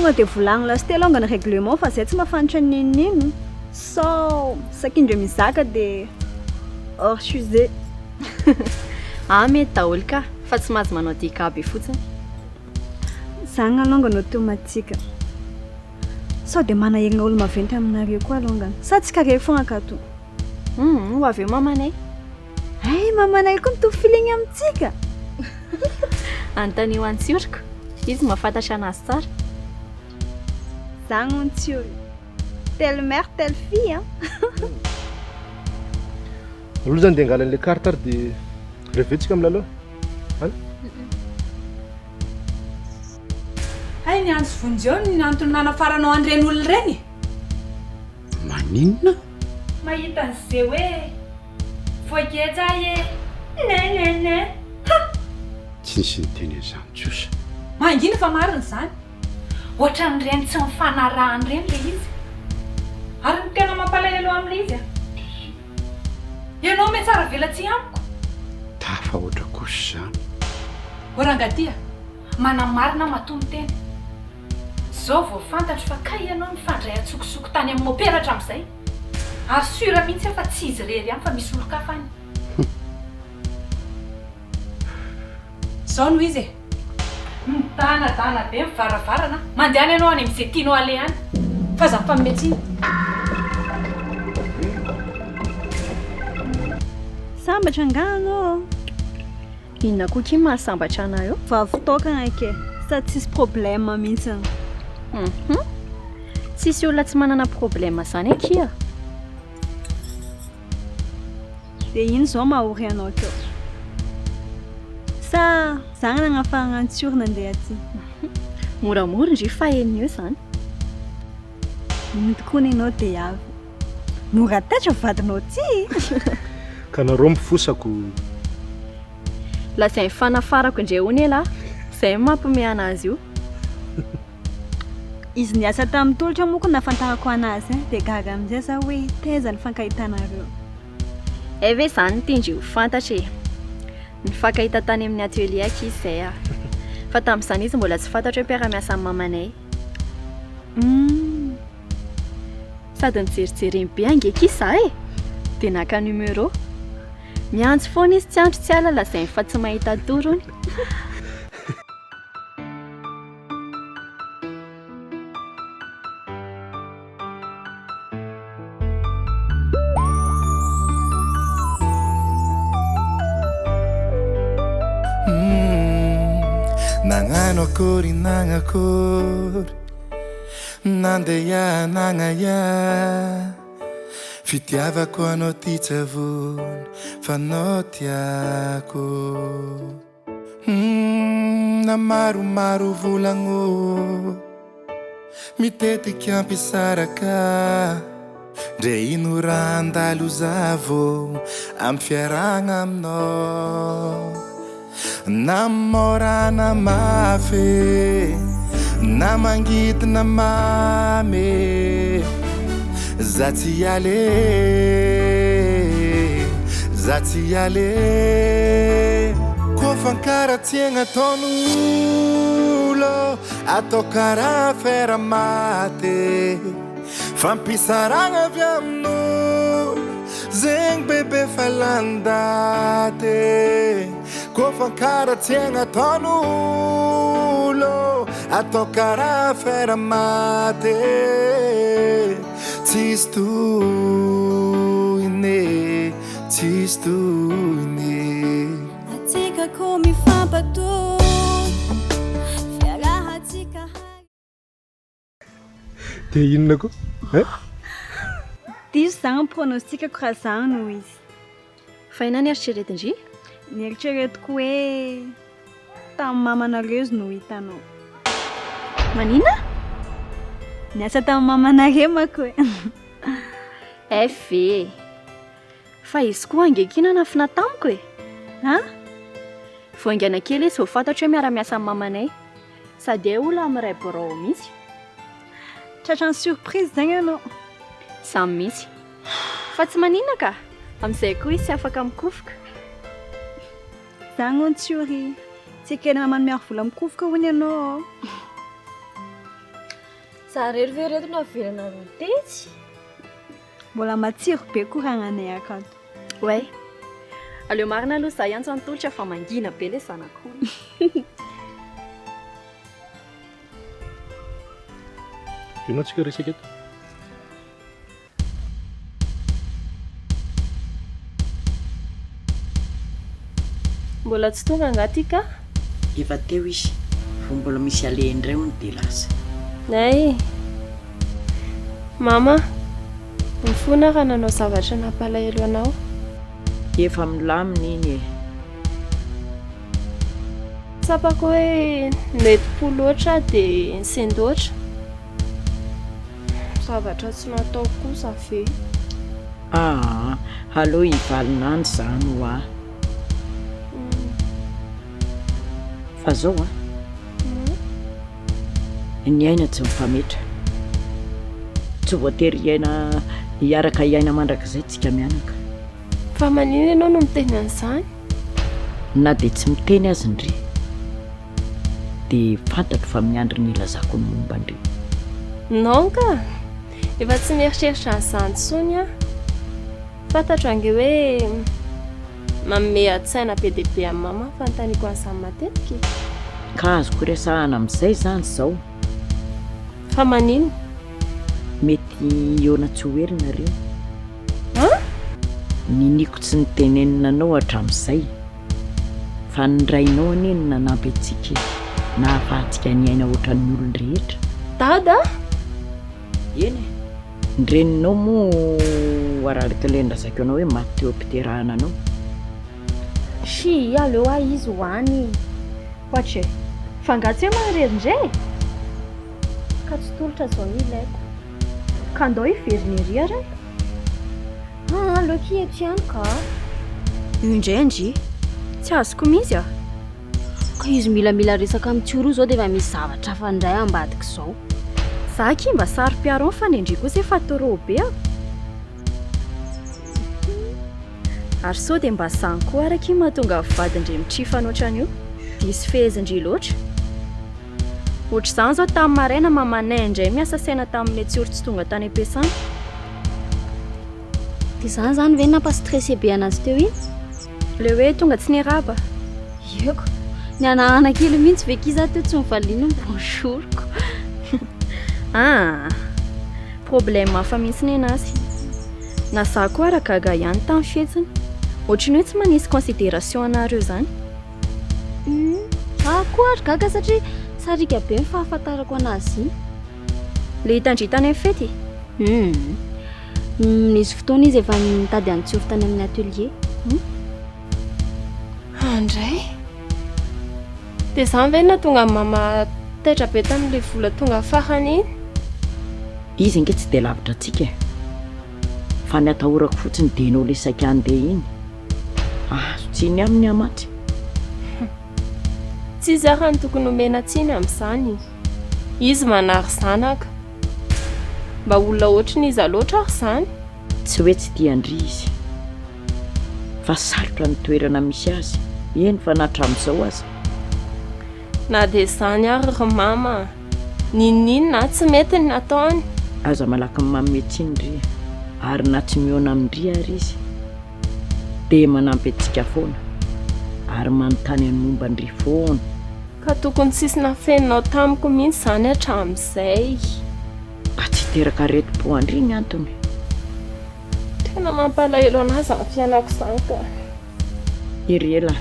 tonga dia volagny lasy alongany règlement fa izay tsy mahafantatra ninino so sakindra mizaka dia hors sujet. Mety daholo ka fa tsy mahazo manao dikabe fotsiny. Zagny alongany automatika sao dia manahirana olo maventy aminareo koa alongany sa tsy kare foagna akato. Ho avy eo mamanay. Mamanay koa mitovy feeling amintsika. Antanio antsioriko izy mahafantatra anazy tsara. Zagny ontsiolo telle mère telle fille aloha zany dia angalan'ilay carte ary dia revetsika milalao hay ny andro vonjeo ny antony nanafaranao an'ireny olona ireny. Maninona? Mahita an'izay hoe voageja e nene tsy nisy niteny izany tsosa. mangina fa marina izany ohatra n'ireny tsy mifanarahany ireny le izy ary ny tena mampalahelo amin'ilay izy ianao me tsara velatsy amiko tafa ohatra kosa izany. orangadia manamarina matony teny zao vao fantatro fa ka ianao mifandray atsokosoko tany amin'ny operatra amin'izay ary sura mihitsy fa tsy izy rery ihany fa misy olo-kafa any. Zao no izy mitanadana be mivaravarana mandehany ianao any amin'izay tianao ale any fa za mpametsiny. Sambatra anganao. Inona koa ky mahasambatra anao eo? Vavitokana ke sa tsisy problème mihitsy. Tsisy olona tsy manana problème zany akia. Dia ino zao mahory anao keo? Sa zagny nagnafarana antsorina andeha aty? Moramora ndry fa eny eo zany. Midikoana ianao dia avy. Mora tatra vadinao ty. ka nareo mifosako. Lazay fanafarako indray hony ela izay mampome anazy io. Izy niasa tamin'ny tolotra moa koa nafantarako anazy dia gaga amin'izay za hoe teza ny fankahitanareo. Ve zany ny tindry ho fantatra e. Nifankahita tany amin'ny atelier aky izy izay fa tamin'izany izy mbola tsy fantatra hoe mpiara-miasa amin'ny mamanay. Sady nijerijereny be angeky iza dia naka numéro. Miantso foana izy tsy andro tsy ala lazainy fa tsy mahita torony. Nangano akory nangakory nandeha nangaya fitiavako anao ty tsavony fa anao tiako na maromaro volagno mitetika ampisaraka ndre ino raha andalo zavo amy fiaragna aminao na morana mafy na mangidina mamy za tsy ale koa fankaratsiagna taon'olo atao karaha Afera Maty fampisaragna avy amin'olo zegny bebe fa landate koa fankaratsiagna taon'olo atao karaha Afera Maty tsisy tohiny tsisy tohiny atsika koa mifampato fiarahatsika dia inona koa diso zagny pronostikako raha zagny noho izy. Fa ina ny eritreretindry? Ny eritreretiko hoe tamin'ny mamanareo izy no hitanao. Manina? Niasa tamin'ny mamanareo mako hoe. Ve fa izy koa angekina nafina tamiko e. Voaingana kely izy vao fantatra hoe miara-miasa amin'ny mamanay sady olona amiray borao misy. Tratrany surprise zagny ianao. Samy misy fa tsy manina ka amin'izay koa izy tsy afaka mikofoka. Zagny ontsiory tsy kely mamany miaro vola mikofoka hono ianao. Zarerovereto navelana rotetsy. Mbola matsiro be koragnanay akato. Oay. Aleo marina aloha za ihany antolotra fa mangina be ilay zanak'olona. Ianao tsika resaka eto. Mbola tsy tonga angaty ka? Efa teo izy fa mbola misy alendray hono dia lasa. Nay. Mama, mifona raha nanao zavatra nampalahelo anao. Efa milamina iny e. Tsapako hoe nety-po loatra dia nsendoatra. Zavatra tsy natao kosa ve? Aleo hivalinany zany ho aho. Fa zao ny aina tsy mifametra. Tsy voatery hiaraka iaina mandrakizay tsika mianaka. Fa manino ianao no miteny an'izany? Na dia tsy miteny azy ndry dia fantatro fa miandry ny ilazako ny momba ndry. Non ka, efa tsy mieritreritra an'izany tsony a. Fantatro ange hoe manome atsaina be dia be amin'ny mama fanontaniako an'izany matetika. Ka azoko resahana amin'izay zany zao. Fa manino? Mety eona tsy ho elina reo. Niniko tsy nitenenina hatramin'izay fa nyrainao aneny nanampy antsika na ahafahantsika ny aina ohatran'ny olona rehetra. Dada? Eny ny reninao moa araraka ilay nrazaka anao hoe maty teo am-piterahana anao. Si aleo izy hoany. Ohatry fangatsy hoe maharerindray ka tsy tolotra zao ny ilaiko. Ka andao hiveriny ery ary. Aloky eto ihany ka. Io indray andry. Tsy azoko mihitsy a. Ka izy milamila resaka amin'ny tsioro zao dia efa misy zavatra fandray ambadika izao. Za ky mba saro-piaro fa nendry kosa efa toro be a. Ary sao dia mba zany koa araky mahatonga vadindray mitrifana ohatran'io. Disy fehezindry loatra. Ohatr' izany zao tamin'ny maraina mamanay indray miasa saina tamin'ilay tsioro tsy tonga tany am-piasana. Dia izany zany ve nampastressé be anazy teo iny? Le hoe tonga tsy niraba. Eko, ny anahana kely mihitsy ve kiza teo tsy mivaliana bonjourko. Problème hafa mihitsy ny anazy. Na za koa aragaga ihany tamin'ny fihetsiny. Ohatry ny hoe tsy manisy considération anareo zany. Koa ary gaga satria sarika be ny fahafantarako anazy iny. Le hitandritany amin'ny fety? Nisy fotoana izy efa nitady antsofo tany amin'ny atelier. Andray? Dia izany ve natonga mama taitra be tamin'ilay vola tonga farany iny? Izy inge tsy dia lavitra antsika fa ny atahorako fotsiny dia nao lesaka andeha iny. Tsy ny amin'ny amaty. Tsy izy ary ny tokony omena tsiny amin'izany. Izy manary zanaka. Mba olona ohatry ny izy loatra ary izany. Tsy hoe tsy tia andry izy fa sarotra ny toerana misy azy. Eny fa natramin'izao azy. Na dia izany ary ry mama. Ninina tsy mety ny nataony. Aza malaky manome tsiny ndry ary na tsy miona amindry ary izy dia manampy antsika foana ary manontany any momba ndry foana. Ka tokony tsisy nafeninao tamiko mihitsy izany hatramin'izay. Mba tsy teraka retim-po andry ny antony. Tena mampalahelo anazy amin'ny fiainako izany ka. Irela,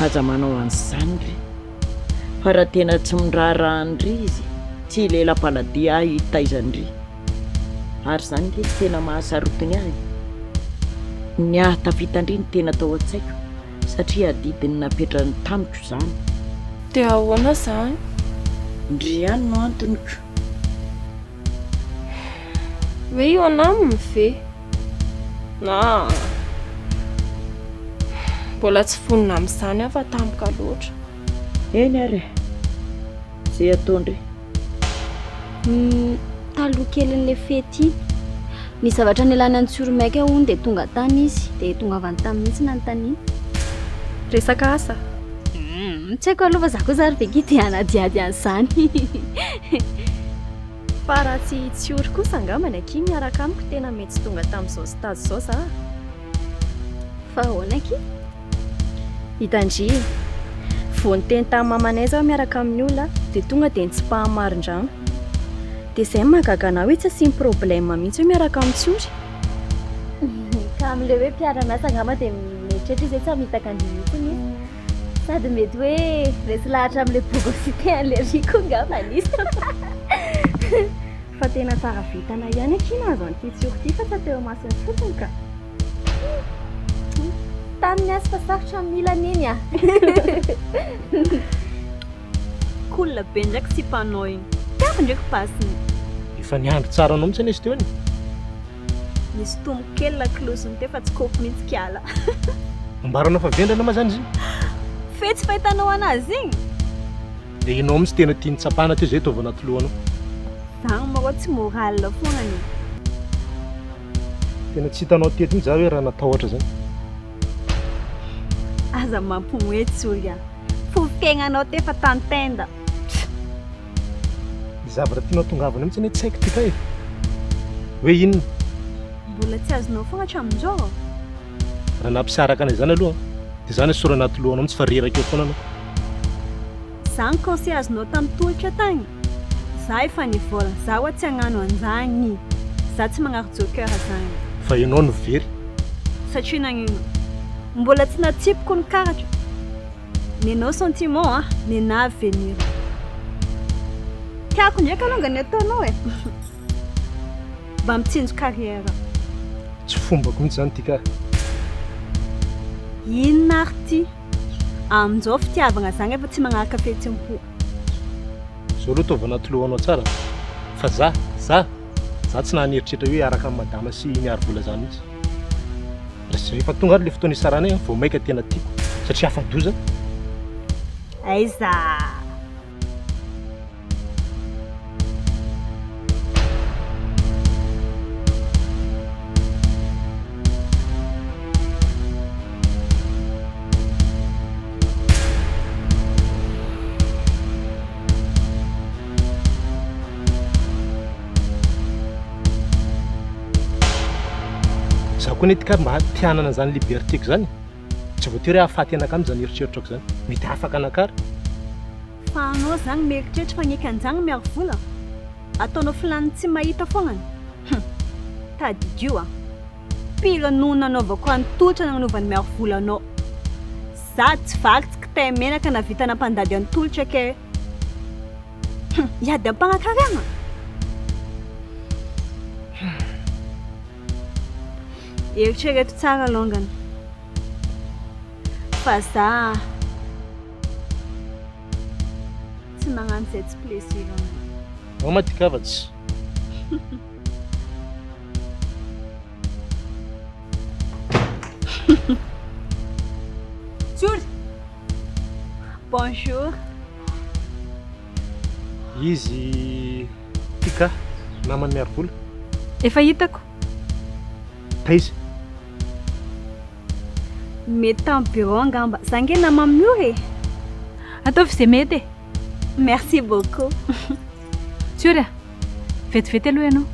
aza manao an'izany ry. Fa raha tena tsy miraharaha andry izy tsy lela-paladia hitaizandry. Ary izany ilay tena mahasarotiny ahy. Ny ahy tafitandry ny tena tao an-tsaiko satria adidiny napetrany tamiko izany. Dia ahoana izany? Ndry ihany no antoniko. Hoe io anaminy ve? Mbola tsy vonona amin'izany aho fa tampoka loatra. Eny ary izay ataondry. Taloha kelin'ilay fety iny. Ny zavatra nialany any Tsoromaika hono dia tonga tany izy dia tonga avy any tamin'ny mihitsy nanontaniana. Resaka asa? Tsy haiko aloha fa za koa zary ve dia hanadiady an'izany. Fa raha tsy ory kosa angambany aky miaraka amiko tena mety tsy tonga tamin'izao stade izao za. Fa ahoana aky? Hitandry vao niteny tamin'ny mamanay zaho miaraka amin'ny olona dia tonga dia nitsipahan-marin-drano. Dia izay mahagaga anao hoe tsy asiany problème mihitsy hoe miaraka amin'ny tsory. Ka amin'ilay hoe mpiara-miasa angamba dia mieritreritra izy hoe tsy hamitaka an'iny mihitsy izy. Sady mety hoe resy lahatra amin'ilay bogosité an'ilay riko angambany izy. Fa tena tsara vitana ihany aky nahazo an'ity tsory ity fa tsy teo masiny fotsiny ka. Tamin'ny asa fa sarotra milana iny a. Cool be ndraiky sy mpanao iny. Tiako ndraiky pasiny. Efa niandry tsara anao mihitsy izy teo any. Nisy tombo kely la kilosiny teo fa tsy kopy mihitsy kiala. Ambaranao fa vendrana ma zany izy? Fetsy fahitanao anazy igny. Dia inao mihitsy tena tiany tsapana teo izay tao vao anaty lohana. Zany marao tsy moral foana iny. Tena tsy hitanao teto iny za hoe raha natahotra zany. Aza mampimoetsy ory a. Fofokenanao te fa tantenda. Ny zavatra tianao tongavana mihitsy ny tsy haiko tika e. Hoe inona? Mbola tsy azonao foana hatramin'izao. Raha nampisaraka anay zany aloha dia zany sora anaty lohanao mihitsy fa reraka eo foana anao. Zany conseil azonao tamin'ny tolotra tagny. Za efa nivolana, za hoe tsy hagnano an'izany. Za tsy magnary joker zany. Fa ianao no very. Satria nagnino? Mbola tsy natsipiko ny karatra. Nenao sentiment a, nena avenir. Tiako ndraiky alongany ataonao e. Mba mitsinjo carrière. Tsy fombako mihitsy zany tika. Inona ary ty? Amin'izao fitiavana zany efa tsy magnaraka fihetsem-po. Zao aloha tao vao anaty lohanao tsara. Fa za tsy nahanieritreritra hoe araka amin'ny madama sy miaro vola zany mihitsy. Rehefa tonga ary le fotoana isaranay vao maika tena tiako satria afa-doza. Aiza. Za koa netika mba tianana zany libertéko zany. Tsy voatery ahafaty anakamy zany eritreritrako zany. Mety afaka anakary. Fa anao zany mieritreritra fa ngekanjany miaro vola. Ataonao filany tsy mahita fognany. Tadidio a. Pila noho nanaovako antolotra nanaovany miaro vola anao. Za tsy vaky tay menaka na vita nampandady antolotra ke. Iady ampagnakarana. Eritrereto tsara longany. Fa za tsy magnano zay tsy plaisir anao. Ao Maty kavatsy. Tsory. Bonjour. Izy tika namany miaro vola. Efa hitako. Taiza? Mety tamin'ny bureau angamba. Za nge nama amin'io e. Ataovy izay mety e. Merci beaucoup. Tsory a, vetivety aloha ianao.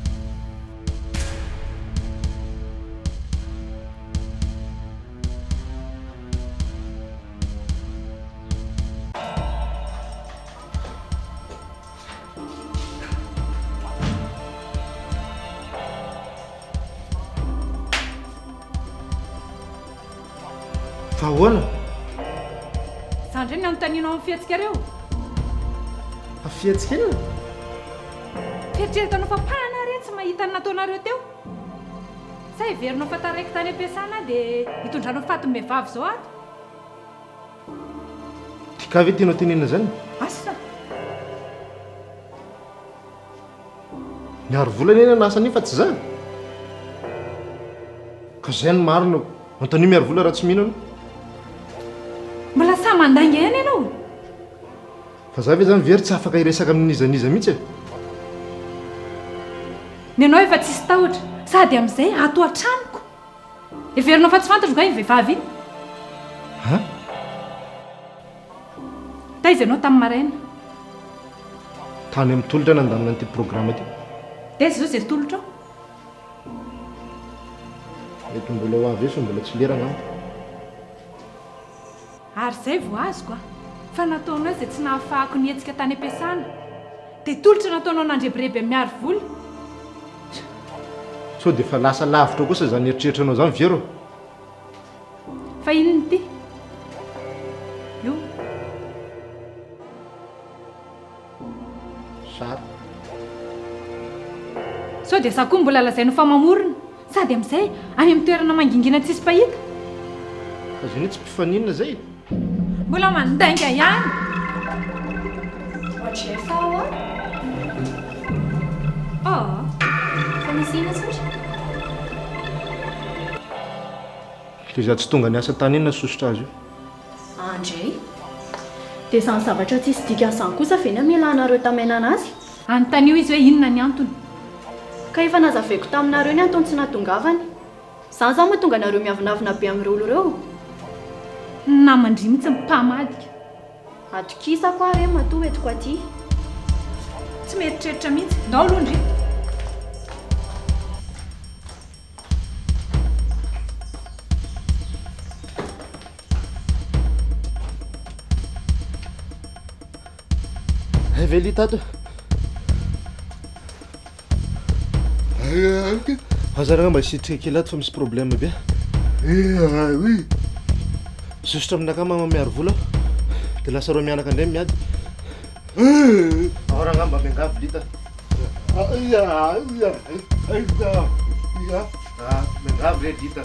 Fa ahoana? Zandry ny anontanianao amin'ny fiatsika reo. Fa fiatsika ina? Fieritreretanao fa pahana reny tsy mahita ny nataonareo teo. Sa heverinao fa taraiky tany am-piasana dia hitondranao fatim-behivavy zao ato. Tika ve tianao tenena zany? Asa. Miaro vola nena nasa an'io fa tsy za. Ka zay ny marina anontania miaro vola raha tsy mihinana. Mbola sa mandanga ihany ianao. Fa za ve zany very tsy afaka hiresaka amin'n'izaniza mihitsy e. Ny anao efa tsisy tahotra sady amin'izay ato an-tranoko. Heverinao fa tsy fantatro nga iny vehivavy iny. Ha? Taiza ianao tamin'ny maraina. Tany amin'ny tolotra nandamina an'ity programma ity. dia zao izay tolotra ao mety mbola ho avy eso mbola tsy lerana ary izay vo azoko a fa nataonao izay tsy nahafahako nihetsika tany am-piasana dia tolotra nataonao nandrebireby miaro vola so dia fa lasa lavitra kosa zany eritreritranao zany vero fa inony ty io sary so dia sa koa mbola lazainao fa mamorona sady amin'izay any amin'ny toerana mangingina tsisy pahita fa zany hoe tsy mpifaninana zay mbola mandainga ihany Ohatrefa ao a? Fa nisy ina satra? dia za tsy tonga ny asa tany iny na sosotra azy io Andray. Dia izany zavatra tsisy dikasany kosa ve ny amilanareo tamenana azy? anontany io izy hoe inona ny antony Ka efa nazaveko taminareo ny antony tsy natongavany. Izany zao mahatonga anareo miavinavina be amin'ireo oloreo. namandry mihitsy mipamadika Atokisa koa re matoa etiko aty. tsy mieritreritra mihitsy ndao londry veli tato azarana mba sitrika kely ato fa misy problème be oui sosotra aminaka mama miaro vola dia lasa reo mianaka indray miady aoranga mba miangavy lita miangavy re lita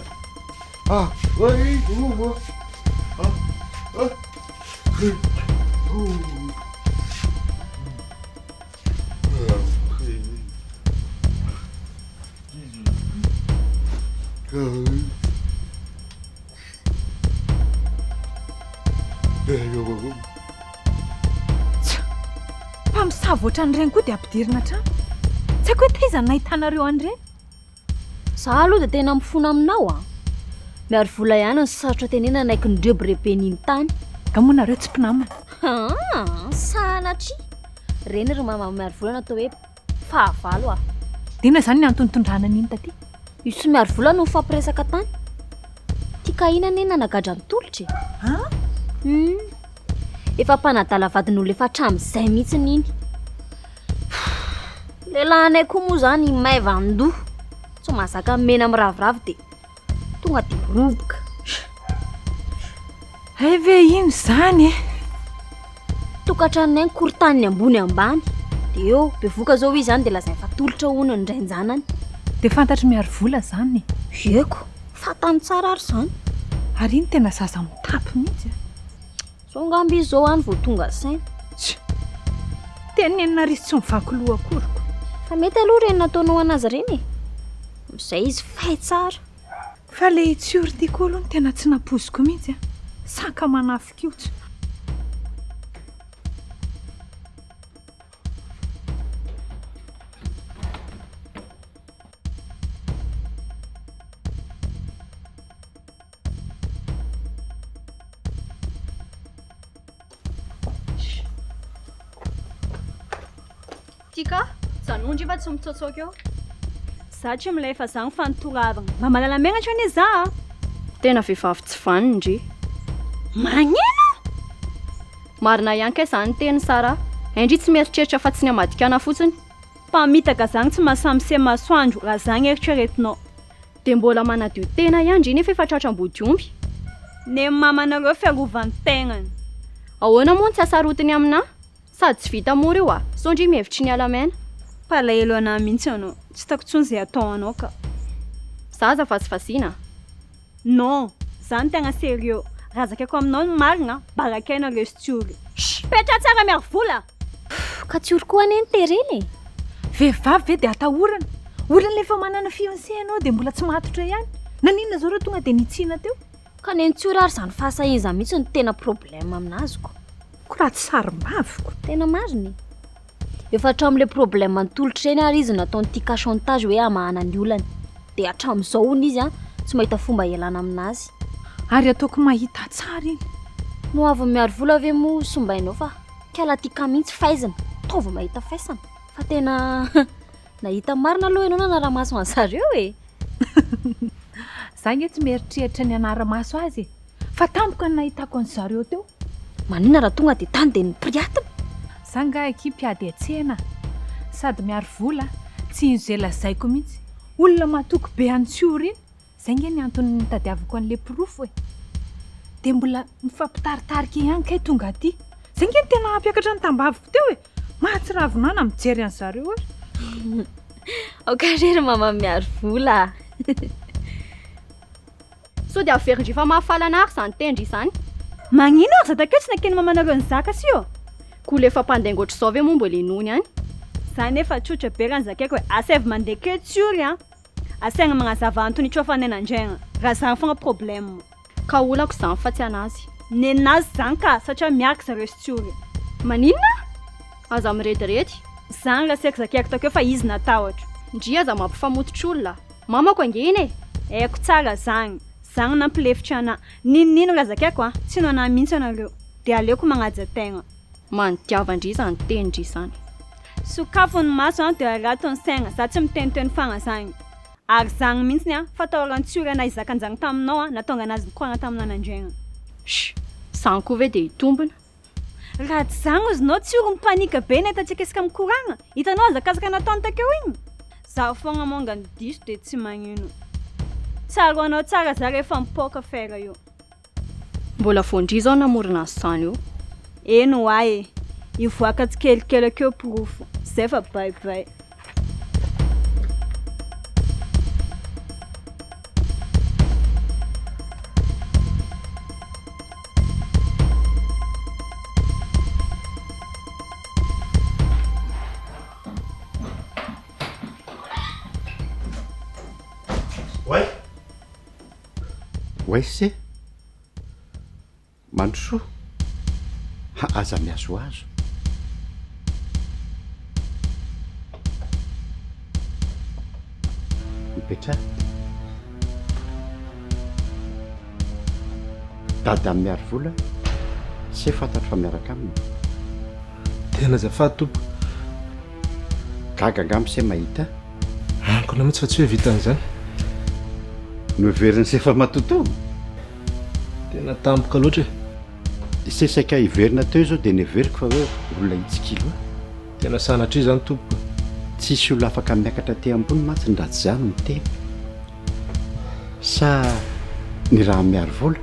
mpamisavo ohatran'ireny koa dia ampidirina trano tsy haiko hoe taizany nahitanareo an'ireny Za aloha dia tena mifona aminao a. Miaro vola ihany ny sarotra tenena naiky ny rebireben'iny tany. ka moa nareo tsy mpinamana Sanatria. Reny ry mama miaro vola natao hoe fahavalo a. dina izany ny antony tondrana n'iny taty Io sy miaro vola no mifampiresaka tany. Tia kahinana eny nagadra mitolotra e. Efa mpanadala vadin'olona efa hatramin'izay mihitsy n'iny. Lehilahinay koa moa zany maivandoha. Tsy mahazaka mena miravoravo dia tonga dia roboka. hay ve ino izany e Tokatranonay ny korontaniny ambony ambany. Dia eo bevoka zao izy zany dia lazainy fa tolotra hono ny drainjanany. dia fantatry miaro vola zany Eko, fantany tsara ary zany. ary iny tena zaza mitapy mihitsy Zao ngamby izy zao any vao tonga saina. teny enina risy tsy mivaky loha akoriko Fa mety aloha reny nataonao anazy ireny e. Amin'izay izy fay tsara. fa le tsiory ty koa aloha no tena tsy napoziko mihitsy saka manafika io tsy Tika, zanondry fa tsy mitsotsoka eo. Za tsy milay fa za ny fanotoravana. Mba malala menatra anie za a. Tena vehivavy tsy vanindry. Magneno? Marina ihany ka izany teny Sara. Indri tsy mieritreritra fa tsy ny amadikana fotsiny. Mpamitaka zany tsy mahasamse masoandro raha zany eritreretinao. Dia mbola manadio tena ihany ndry nefa efa tratram-bodiomby. Ne mamanareo fiarovan'ny tegnany. Ahoana moa tsy asarotiny amina? Sady tsy vita mora io a. Sondry mihevitry ny alamena. Palahelo anahy mihitsy anao. Tsy tako tsony izay atao anao ka. Zaza fasifasina. Non, zany tegna sérieux. Raha zakako aminao ny marina, barakaina restiory. Petra tsara miaro vola. Ka tsy ory koa anie ny tereny e. vehivavy ve dia atahorana olona lefa manana fiancé anao dia mbola tsy mahatotra ihany naninona zao reo tonga dia nitsina teo Ka ny ntsiory ary zany fahasaiza mihitsy ny tena problème aminaziko. ko raha tsy sarim-baviko Tena mariny. Efa hatramin'ilay problème antolotra eny ary izy nataony tika chantage hoe amahana ny olany. Dia hatramin'izao hono izy tsy mahita fomba ialana aminazy. ary ataoko mahita tsara iny No avy miaro vola ve moa sombainao fa kala tika mihitsy faizina. Taova mahita faisana. Fa tena Nahita marina aloha ianao nanara-maso an'zareo e. Za nge tsy mieritreritra ny anara-maso azy fa tampoka ny nahitako an'zareo teo. Maninona raha tonga dia tany dia nipriatina. Za nga ekipy atsena sady miaro vola tsy izy izay lazaiko mihitsy. Olona matoky be antsoriny zay nge ny antony nitadiavako an'le pirofo e. Dia mbola mifampitaritarika ihany kay tonga aty. Zay nge tena ampiakatra ny tambaviko teo e. Mahatsiravonana mijery an'zareo ary. Aokarery mama miaro vola. So dia averindry fa mahafalana ary zany tendry izany. Magnino ary zatakeo tsy nakeny mamanareo ny zaka sy io. Koa lefa mpandainga ohatr'izao ve moa mbola inony any. Za nefa tsotra be raha ny zakaiko hoe asevy mandeha keo tsiory a. Asaigna magnazava antony tsofa nenandraigna. Raha zany fogna problème. Ka olako izany fa tsy anazy. Nenazy zany ka satria miaraka zareo sy tsiory. Maninona? Aza mirediredy. Zany raha saiko zakaiko takeo fa izy natahotra. Ndry aza mampifamototra olona. Mamako angeny e. Eko tsara zany. Zany nampilefitra ana. Ninino raha zakaiko a. Tsy no anahy mihitsy anareo. Dia aleoko magnaja tegna. Manitiavandry zany tendry zany. Sokafony maso a dia rato ny saigna. Za tsy miteniteny fagna zany. Ary zany mihitsy a fatahoran-tsiory ana izakan-jany taminao a natonga anazy nikoragna tamin'anandraigna. Zany koa ve dia hitombona. Raha tsy zany ozinao tsiory mipanika be nahita tsikesika mikoragna. Hitanao azakazaka nataony takeo igny. Za fogna monga ny diso dia tsy magnino. Tsara anao tsara za rehefa mipoka Afera io. Mbola voandry zao namorona azy zany io. Eno ae. Ivoaka tsikelikely akeo pirofo. Zay fa bye. Ouais c'est mandroso aza miazoazo mipetra dada miaro vola tsy fantatro fa miaraka aminy tena azafady tompo gaga angamy se mahita ankona mihitsy fa tsy hoe vitan'izany noveriny sefa matoto tena tampoka loatra e sesaika hiverina teo zao dia neveriko fa hoe olona hitsikilo tena sanatry zany tompoka tsisy olona afaka miakatra te ambony matsy ny ratsy zany miteny sa ny raha miaro vola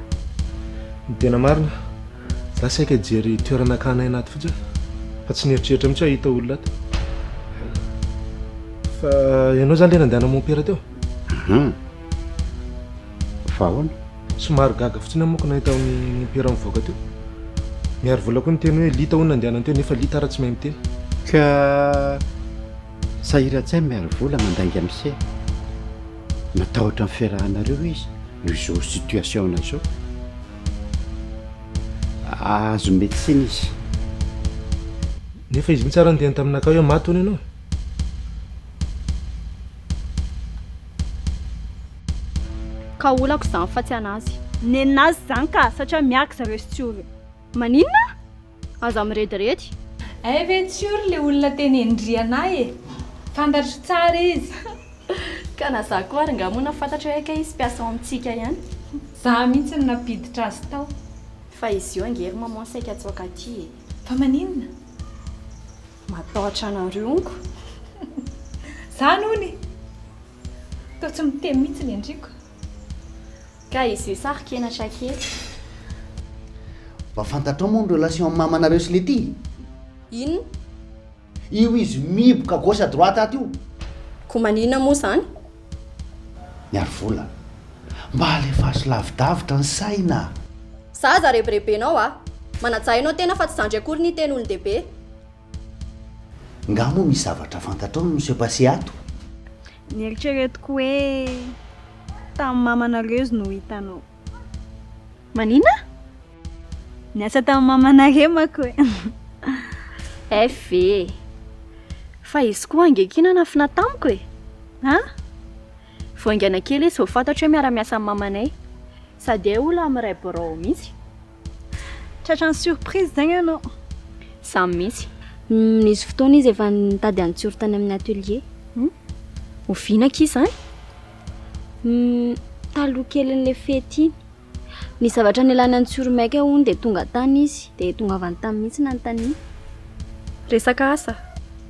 ny tena marina za saika jery toerana kanay anaty fotsiny fa tsy nieritreritra mihitsy hahita olona ato fa ianao zany le nandehana mompera teo fa ahoana somary gaga fotsiny amoko nahita ny impera mivoaka teo miaro vola koa ny teny hoe lita hono nandehanany teo nefa lita ara tsy mahay miteny ka sahiratsay miaro vola mandangy am'se natahotra mifiarahanareo izy no izao situation na zao azo médecine izy nefa izy mitsara ndehan taminakao hoe maty hony ianao ka olako zany fa tsy anazy. Nenazy zany ka satria miaraka zareo sy tsiory. Maninona? Aza mirediredy. Ve tsiory le olona teny endrianay e. Fantatro tsara izy. Ka na za koa ary ngamona fantatra hoe ka izy mpiasa amintsika ihany. Za mihitsy ny napiditra azy tao. Fa izy io angery maman saika atsoaka aty e. Fa maninona? Matahotra anarionko. Za nony. Tao tsy miteny mihitsy ny endriko. Ka izy io sarikena kely. Mba fantatrao moa ny relation amin'ny mamanareo sy le ty. Inona? Io izy miboka gauche à droite aty io. Ko maninona moa zany? Miaro vola. Mba alefa azo lavidavitra ny saina. Za aza reberebenao a. Manatsahinao tena fa tsy zandry akory ny teny olon-dehibe. Nga moa misy zavatra fantatrao no se passé ato. Nieritreretiko hoe tamin'ny mamanareo izy no hitanao. Maninona? Niasa tamin'ny mamanareo mako e. Ve. Fa izy koa angekina nafina tamiko e. Ha? Voaingana kely izy ho fantatra hoe miara-miasa amin'ny mamanay. Sady olona amiray borao mihitsy. Tratra ny surprise zany ianao. Samy mihitsy. Nisy fotoana izy efa nitady antsoro tany amin'ny atelier. Oviana kisa izany? Taloha kelin'le fety iny. Ny zavatra nialana ny tsoromaika hono dia tonga tany izy, dia tonga avy any tany mihitsy nanontany. Resaka asa?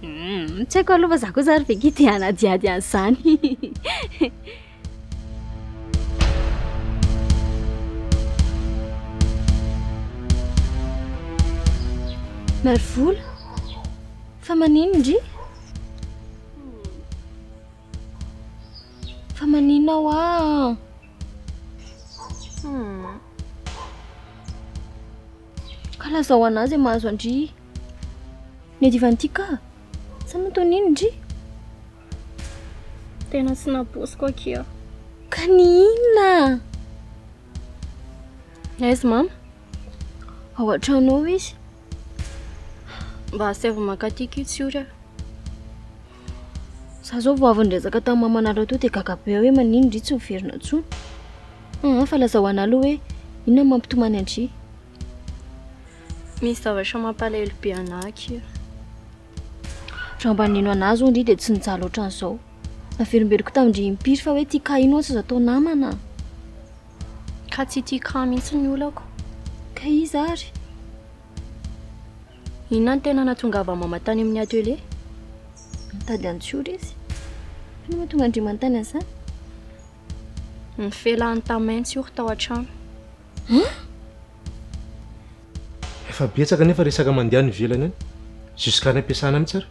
Tsy haiko aloha fa za koa zary veky dia hanadiady an'izany. Mary vola? Fa manino ndry? Fa manino ao Ka lazao anazy mahazo andry. Ny divan'ity ka? Sa natonino ndry? Tena tsy nabosiko akia. Ka ny inona? Aiza mama? Ao an-trano izy. Mba aseva makatika io tsiora. Za zao vao avy nirezaka tamin'ny mamanareo to dia gaga be hoe manino ndry tsy miverina intsony. Fa lazao analo hoe inona mampitomany andry? Misy zavatra mampalahelo be anahy akia. Raha mba nino anazy ndry dia tsy nijaly ohatran'izao. Naverimberiko tamindry impiry fa hoe tia ka ino aza atao namana. Ka tsy tia ka mihitsy ny olako. Ka izy ary? Inona ny tena natongava mama tany amin'ny atelier? Mitady an-tsiora izy. Ino mahatonga andry manontany an'izany? Nifelahany tamin'ny tsiora tao an-trano. Efa betsaka nefa resaka mandeha ny ivelany any. Juska ny ampiasana mihitsy ary.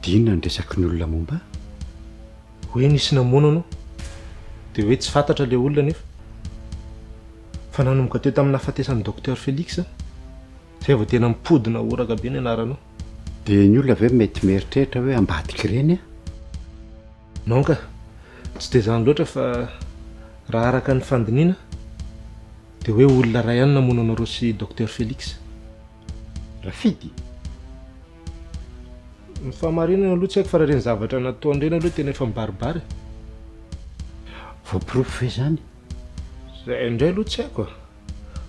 Dina ny resaky ny olona momba? Hoe nisy namono anao dia hoe tsy fantatra ilay olona nefa. Fa nanomboka teo tamin'ny nahafatesan'ny docteur Félix izay vao tena mipodina oraka be ny anaranao. Dia ny olona ve mety mieritreritra hoe ambadika ireny a? Non ka, tsy dia izany loatra fa raha araka ny fandiniana dia hoe olona ray ihany namono anareo sy docteur Félix. Rafidy? Mifamarinana aloha tsy haiko fa raha ireny zavatra nataon'ireny aloha tena efa mibaribary. Voaporofo ve zany? Izay indray aloha tsy haiko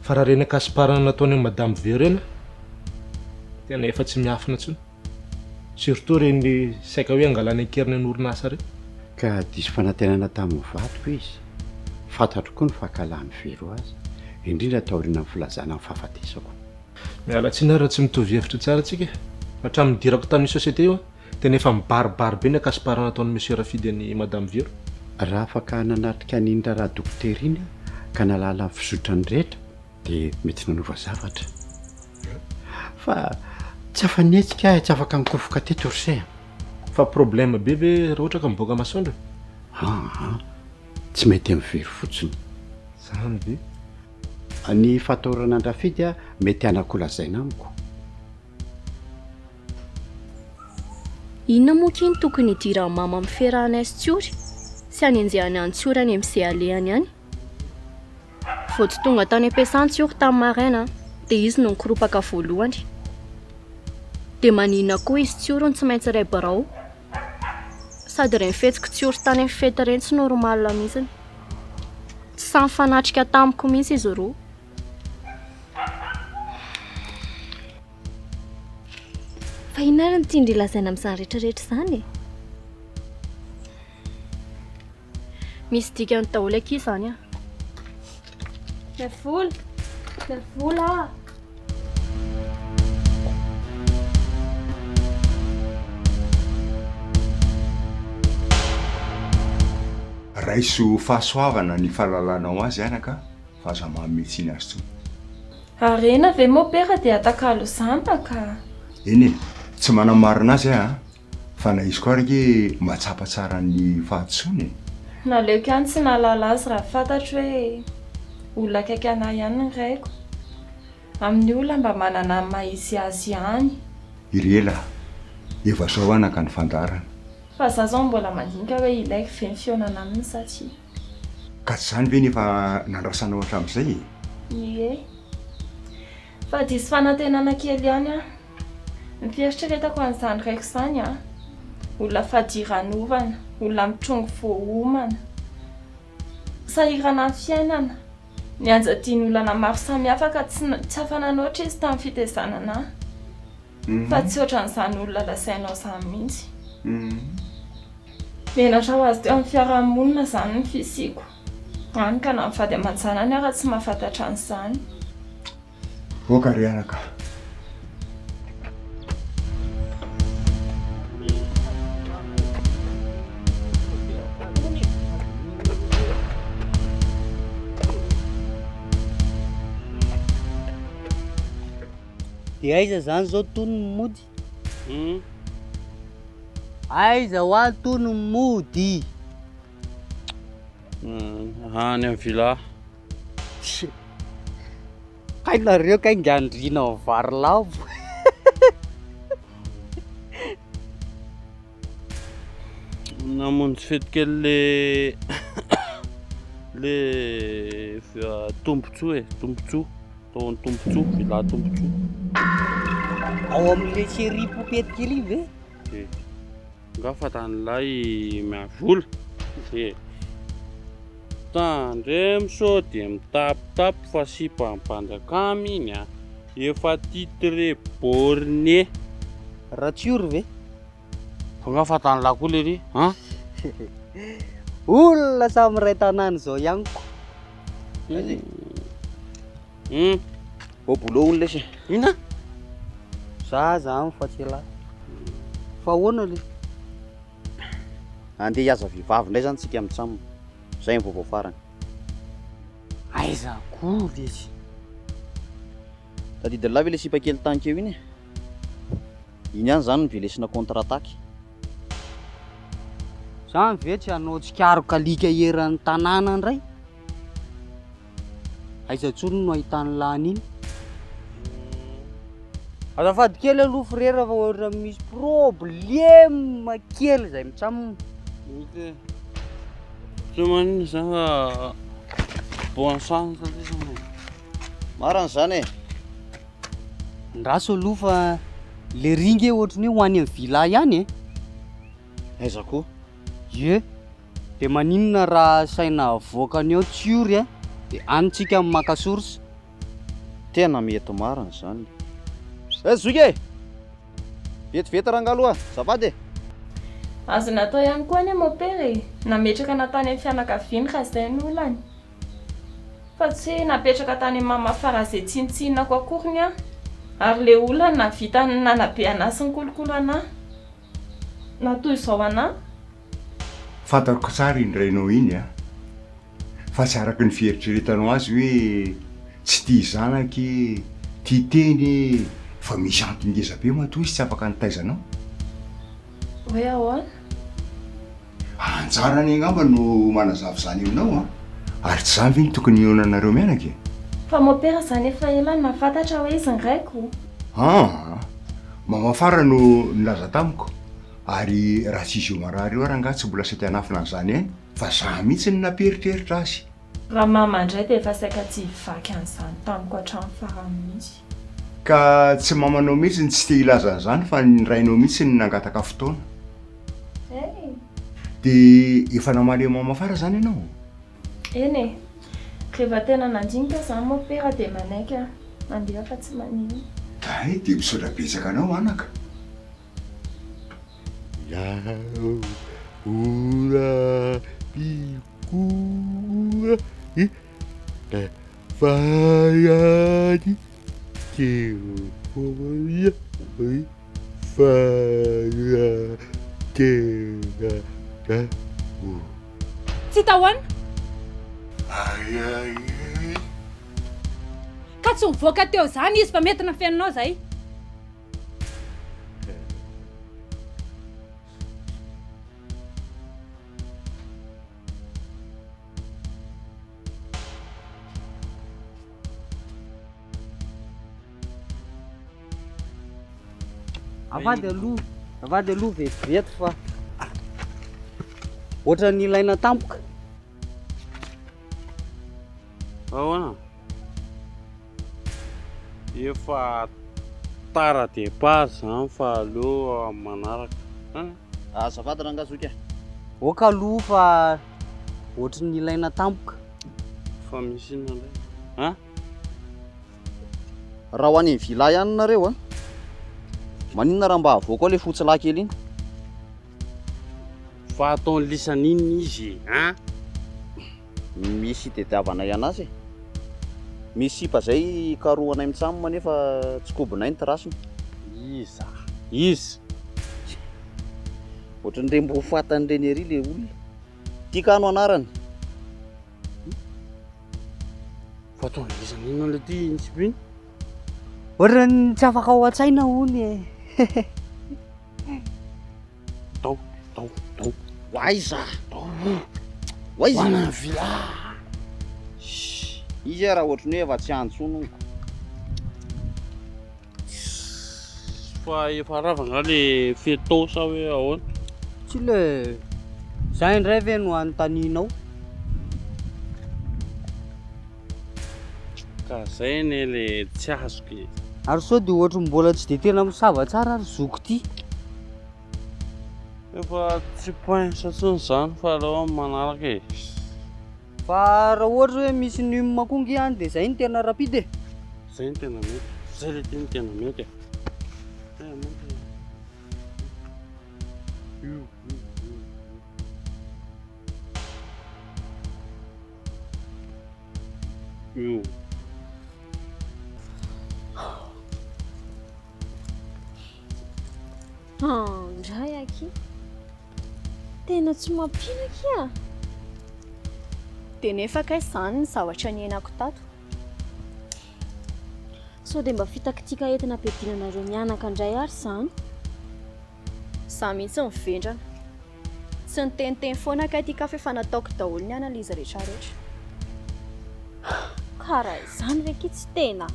fa raha ireny akasiparana nataony amin'ny madame Verena tena efa tsy miafina intsony. Surtout ireny saika hoe angalana ankeriny ny orinasa ireny. Ka diso fanantenana tamin'ny vadiko izy. Fantatro koa ny fahakalany vero azy, indrindra taoriana amin'ny filazana amin'ny fahafatesako. Miala tsiny raha tsy mitovy hevitra tsara tsika. Hatramin'ny dirako tamin'ny société io tena efa mibaribary be ny akasiparana nataon'ny monsieur Rafidy ny madame Vero. Raha afaka nanatrika n'indra raha dokterina ka nalala ny fizotrany rehetra dia mety nanova zavatra. Fa tsy afanetsika tsy afaka mikofoka teto orsay. Fa problème be ve raha ohatra ka miboaka masoandro? Tsy mety amin'ny very fotsiny. Zany be. Ny fatorana Rafidy mety anakolazaina amiko. Inona moa kiny tokony hidira mama amin'ny fiarahanay sy tsiora? Sy hanenjehany any tsiora any amin'izay alehany any. Vao tsy tonga tany ampiasany tsiora tamin'ny maraina dia izy no nikoropaka voalohany. Dia maninona koa izy tsiora ny tsy maintsy iray barao. Sady ireny fetsika tsiora tany amin'ny fety ireny tsy normal mihitsy. Tsy samy fanatrika tamiko mihitsy izy roa. Fa inona ary ny tiandry lazaina amin'izany rehetrarehetra izany? Misy dikany daholo aky izany. Vola. Raiso fahasoavana ny fahalalanao azy anaka fa aza mametsiny azy tsony. Arena ve mopera dia atakalo zampaka? Eny tsy manamarina azy fa na izy koa arake matsapa tsara ny fahatsony. Naleoko ihany tsy nalala azy raha fantatro hoe olona akaiky anahy ihany ny raiko. Amin'ny olona mba manana maizy azy ihany. Irela, efa zao anaka ny fandarana. Fa za zao mbola mandinika hoe ilaiko ve ny fionana aminy satria. Ka tsy zany ve nefa nandrasana hatramin'izay? Ie. Fa diso fanantenana kely ihany ny fieritreretako an'izany raiko izany olona fadiran'ovana, olona mitrongo voaomana. Sahirana ny fiainana. Ny anjadiany olana maro samihafa ka tsy afananoatra izy tamin'ny fitezanana. Fa tsy ohatran'izany olona lasainao izany mihitsy. menatra ho azy teo amin'ny fiarahamonina zany ny fisiko. Any ka na mivady aman-janany ary tsy mahafantatra an'izany. Oka ry anaka. Dia aiza zany zao tony mody? Aiza ho ahy tony mody? Any amin'ny villa. Hainareo kay ngandrina ao vary lavo. Namonjy fety kely le tombontsoa tombontsoa taon'ny tombontsoa villa tombontsoa. Ao amin'le série poupette kely ve? Nga fatan'ilay miavola. Tandremo sao dia mitapitapy fa sy mpampanjakamy iny a. Efa titre borné. Ratiory ve? Fa nga fatan'lahy koa le ry. Olona samy ray tanàna zao ihany ko. Bolo olona lesy. Ina? Za fa tsy lahy. Fa ahoana le? Andeha hiaza vehivavy indray zany tsika mitsamina. Zay ny vaovao farany. Aiza koa lesy? Tadidalahy ve le sipa kely tany keo iny? Iny ihany zany novelesina contre-attaque. Zany ve tsy hanao tsikaroka alika eran'ny tanàna indray? Aiza tsony no ahitany lany iny? Azafady kely aloha frera fa ohatra misy problème kely zay mitsamina. Tsy manino zany bon sens zany. Marany zany e. Ndraso aloha fa le ringy ohatrany hoe ho any amin'ny villa ihany e. Aiza koa? Ye. De maninona raha saina avoakany ao tsiory a de anitsika amin'ny maka source. Tena mety marany zany. Zoike! Vetivety rangaloha, zapady. Azo natao ihany koa any mopere. Nametraka natany amin'ny fianakaviany ka izay ny olany. Fa tsy napetraka tany amin'ny mama Afera izay tsinitsinina ko akoriny a. Ary le olana navita nanabe anazy sy ny kolokolo anahy. Natoy izao anahy. Fantako tsara indrainao iny a. Fa tsy araka ny fieritreretanao azy hoe tsy tia zanaky, tia teny, fa misy antongeza be matoy izy tsy afaka nitaizanao. Hoe ahoana? Anjarany angamba no manazava zany aminao a. Ary tsy zany ve ny tokony hionanareo mianaka e? Fa mopera zany efa ela nafantatra hoe izy niraiko. Mama Afera no nilaza tamiko. Ary raha tsy izy io marary io raha nga tsy mbola sety hanafina an'izany e. Fa za mihitsy ny namperitreritra azy. Raha mama indray dia efa saika tsy hivaky an'izany tamiko hatramin'ny farany mihitsy. Ka tsy mamanao mihitsy ny tsy te hilaza an'izany fa ny rainao mihitsy ny nangataka fotoana. De efa namaly Mama Afera zany ianao? Eny e. Rehefa tena nandinika zany mopera dia manaika mandeha fa tsy manino. De misaotra betsaka anao anaka. Yao ora pikura fayadi keoya faya kera Tsy tahoana? Ai. Ka tsy mivoaka teo zany izy fa mety nafeninao zay. Avady aloha vetivety fa ohatra ny ilaina tampoka. Ahoana? Efa tara départ zany fa aleo manaraka. Azafady ranga zoka. Oka aloha fa ohatra ny ilaina tampoka. Fa misy inona indray? Raha ho any villa ihany nareo a. Maninona raha mba avoako le fotsilahy kely iny? Fa ataony lisan'inona izy a? Misy tetiavana ihany azy. Misy sipa zay karohanay mitsamo nefa tsy kobonay ny trasiny. Iza? Ohatran'ireny mbo fatan'ireny ery le olona. Tia kano anarany. Fa ataony lisan'inona le ty Insipiny? Ohatrany tsy afaka ao an-tsaina hony. Tao. Waiza. Waiza. Vila. Izy raha ohatrany hoe efa tsy antsonoko. Fa efa ravanga le feto sa hoe ahoana? Tsy le zay indray ve no anontanianao? Ka zay ne le tsy azoko e. Ary sao dia ohatry mbola tsy dia tena misava tsara ary zoko ty. Efa tsy poinsa tsony zany fa aleo manaraka e. Fa raha ohatra hoe misy numa kongy ihany dia zay no tena rapide. Zay no tena mety. Zay le tena mety e. Ndray aky tena tsy mampina kia. Dia nefa kay izany ny zavatra niainako tato. Sao dia mba fitakitika entina ampiadinanareo mianaka indray ary izany. Za mihitsy mivendrana. Tsy niteniteny foana kay ty kafe fa nataoko daholo ny analizy rehetrarehetra. Karaha izany ve tsy tena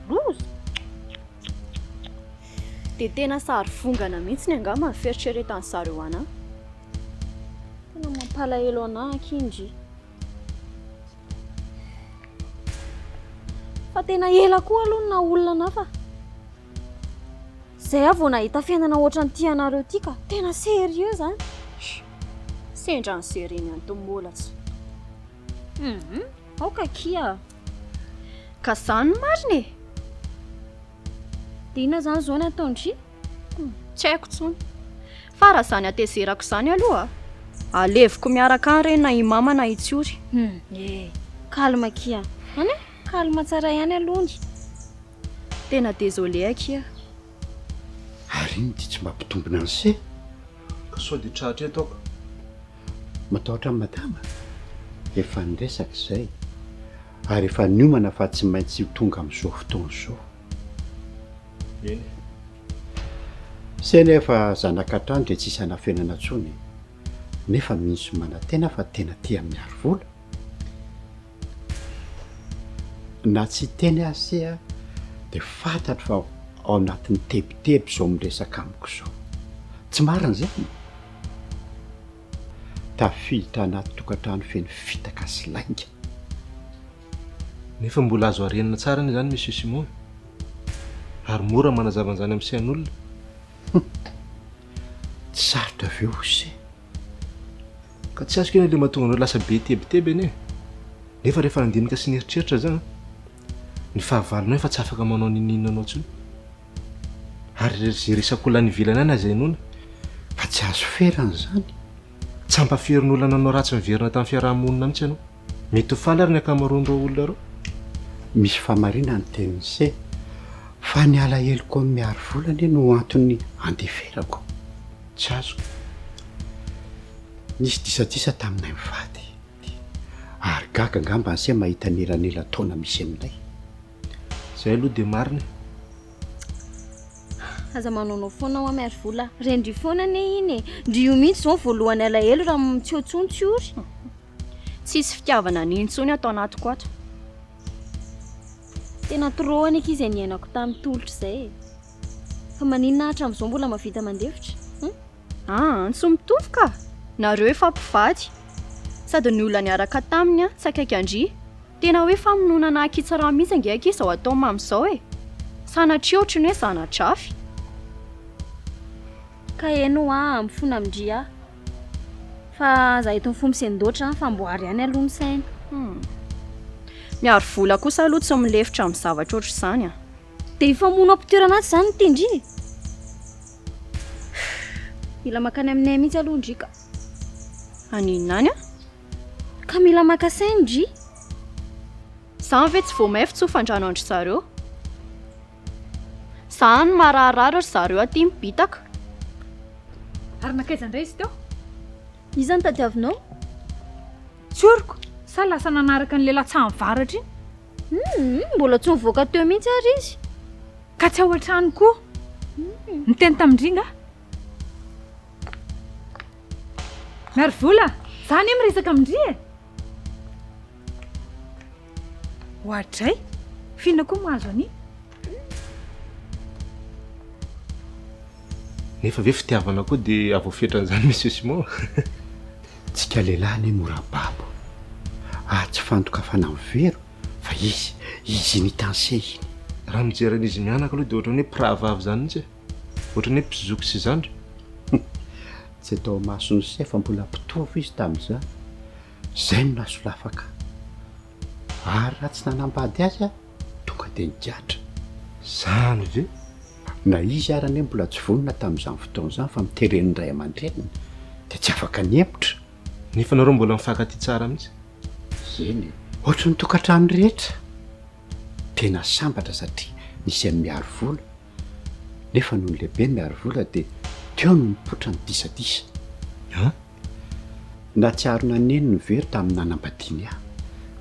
loza. Dia tena sary vongana mihitsy ny angamba ny fieritreretan'ny zareo anahy. Tena mampalahelo anahy akingy. Fa tena ela koa aloha na olona nafa. Zay avy vao nahita fiainana ohatran'ny ty anareo ty ka tena sérieux zany. Sendra ny sereny antomolatsy. Aoka kia. Ka zany marina e. Dia inona zany zao ny ataondry? Tsy haiko tsony. Fa raha zany atezerako zany aloha, aleviko miaraka any reny na i mama na i tsiory. Kalma kia. Any kalma tsara ihany alohany. Tena désolé kia. Ary iny ty tsy mampitombina ny se. Ka sao dia tratra eto aoka. Matahotra amin'ny madama. Efa niresaka izay. Ary efa niomana fa tsy maintsy tonga amin'izao fotoana izao. Eny. Se nefa zanak'atrano dia tsisy hanafenana intsony. Nefa misy manantena fa tena tia miaro vola. Na tsy teny asea dia fantatro fa ao anatin'ny tebiteby izao miresaka amiko izao. Tsy marina izay. Tafiditra anaty tokantrano feno fitaka sy lainga. Nefa mbola azo arenina tsara ny zany Monsieur Simon. Ary mora manazava an'izany amin'ny sain'olona. Tsy sarotra avy eo se. Ka tsy azoko eny ilay mahatonga anao lasa be tebiteby eny e. Nefa rehefa nandinika sy nieritreritra zany ny fahavalonao efa tsy afaka manao ninina anao intsony. Ary zay resaka olona nivilana any aza inona. Fa tsy azo ferana zany. Tsy ampaferin'olona nanao ratsy miverina tamin'ny fiarahamonina mihitsy ianao. Mety ho faly ary ny ankamaroan'ireo olona reo. Misy famarina ny tenin'ny se. Fa ny alaheloko amin'ny miaro volany no antony andeferako. Tsy azoko. Nisy disadisa taminay mivady. Ary gaga angamba ny se mahita nelanela taona misy aminay. Zay aloha dia marina. Aza manonao foana ao amiaro vola. Rendry foana ne iny e. Ndrio mihitsy zao voalohany alahelo raha mitsiotsontsyory. Tsisy fitiavana n'intsony atao anatiko ato. Tena trop any izy niainako tamin'ny tolotra izay. Fa maninona hatramin'izao mbola mahavita mandefitra? Tsy mitovy ka. Nareo efa mpivady. Sady ny olona niaraka taminy tsy akaiky andry. Tena hoe famononana akitsara mihitsy angeaka izy ao atao mam'izao e. Sanatria ohatrany hoe zanatrafy. Ka hainao mifona amindria. Fa za eto ny fomba sendoatra famboary ihany aloha ny saina. Miaro vola kosa aloha tsy milefitra amin'ny zavatra ohatr' izany. Dia ifamono ampitoerana azy izany tindry. Mila makany aminay mihitsy aloha ndrika. Aninany a? Ka mila maka sainy dry. Zany ve tsy vao mefy tsofandrano andry zareo? Zany mararirary ry zareo aty mibitaka. Ary nakaiza indray izy teo? Iza no tadiavinao? Tsoriko, sa lasa nanaraka ny lehilahy tsahavaratra iny? Mbola tsy mivoaka teo mihitsy ary izy. Ka tsy ao an-trano koa. Niteny tamindringa. Miary vola, zany e miresaka amindry e. Ohatray, fina koa mahazo ani. Nefa ve fitiavana koa dia avoafetran'izany Monsieur Simon. Tsika lehilahy ny mora babo. Tsy fantokafana amin'ny vero fa izy nitanseh iny. Raha mijeran'izy mianaka aloha dia ohatran'ny hoe mpiravavy zany mihitsy. Ohatran'ny hoe mpizoky sy zandry. Tsy atao masony say fa mbola mpitovy izy tamin'izany. Zay no nasolafaka. Ary raha tsy nanambady azy tonga dia nigatra. Zany ve? Na izy arany hoe mbola tsy vonona tamin'izany fotoana izany fa miteren'ny ray aman-dreniny dia tsy afaka niemotra. Nefa nareo mbola mifankatia tsara mihitsy. Zeny ohatry ny tokantrano rehetra. Tena sambatra satria nisy amin'ny miaro vola. Nefa noho ny lehibe miaro vola dia teo no mipotra ny disadisa. Natsiaro naneno ny very tamin'ny nanambadiany ahy.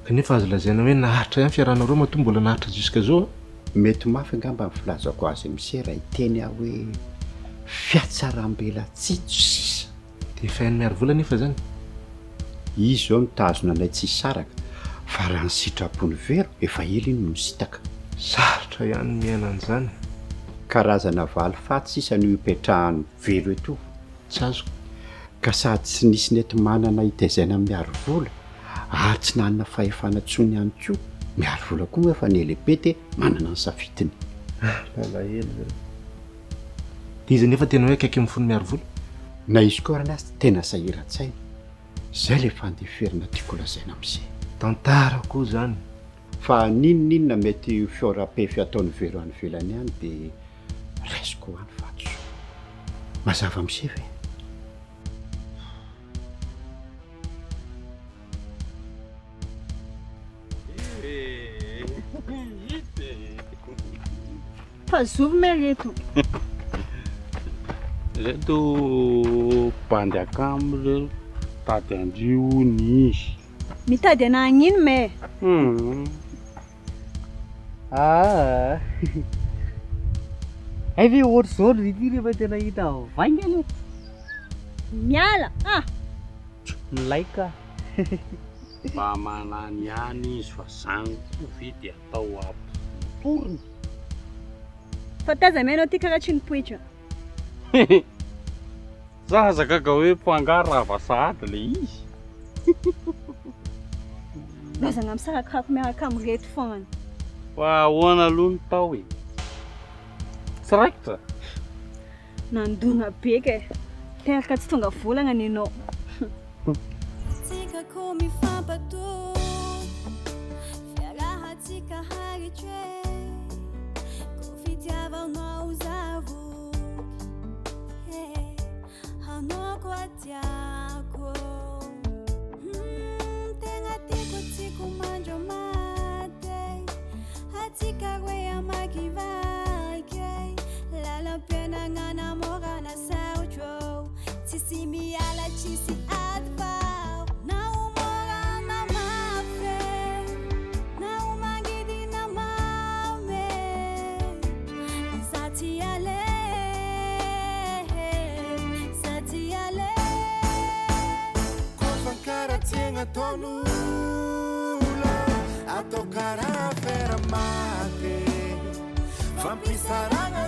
Kanefa azo lazaina hoe naharitra ihany fiarahanareo matoa mbola naharitra jusqu'à zao. Mety mafy angamba ny filazako azy amin'izay raha hiteny aho hoe fiatsaram-bela tsitso sisa. Dia efa hainy miaro vola nefa zany. Izy zao mitazona anay tsy saraka fa raha ny sitrapony vero efa ela iny no misitaka. Sarotra ihany miaina an'izany. Karazana valy faty sisa no hipetrahan'ny vero eto. Tsy azoko. Ka sady tsy nisy nety manana hitaizana miaro vola ary tsy nanana fahefana tsony ihany koa. Miaro vola koa efa nelehibe manana ny safidiny. Malahelo. Dia izy nefa tena hoe akaiky mifono miaro vola. Na izy koa raha nasy tena sahiran-tsaina. Zay le fandeferina tiako lazaina amin'izay. Tantara koa zany. Fa ninona mety fioram-pefy ataon'ny vero any ivelany ihany dia raisiko any fatso. Mazava amin'izay ve? Fazovy mereto. Reto mpandy akamo tady andrio nisy. Mitady anahy ino me? Ay ve ohatry zao ry ity rehefa tena hita vainga aloha. Miala. Milaika. Mba manany ihany izy fa zany koa vidy atao amporony. Fa taza menao ty karaha tsy nipoitra. Zaza gaga hoe mpangarava sahady le izy. Bazana misarakako miaraka amin'reto fognany. Fa ahoana aloha ny tao e? Tsy raikitra? Nandona beka e. Teraka tsy tonga volana ninao. Tsika koa mifampatoa fiarahantsika haritry koa fitiavanao zavoky hanao koa tiako tegna tiako tsiko mandro maty atsika hoe amakivaky lalam-pianagna namorana saotro tsisy miala tsisy advao na umorana mafy na umangidina mame sati ale kofankara tiagna ataon'olo atao karaha Afera Maty fampisaragna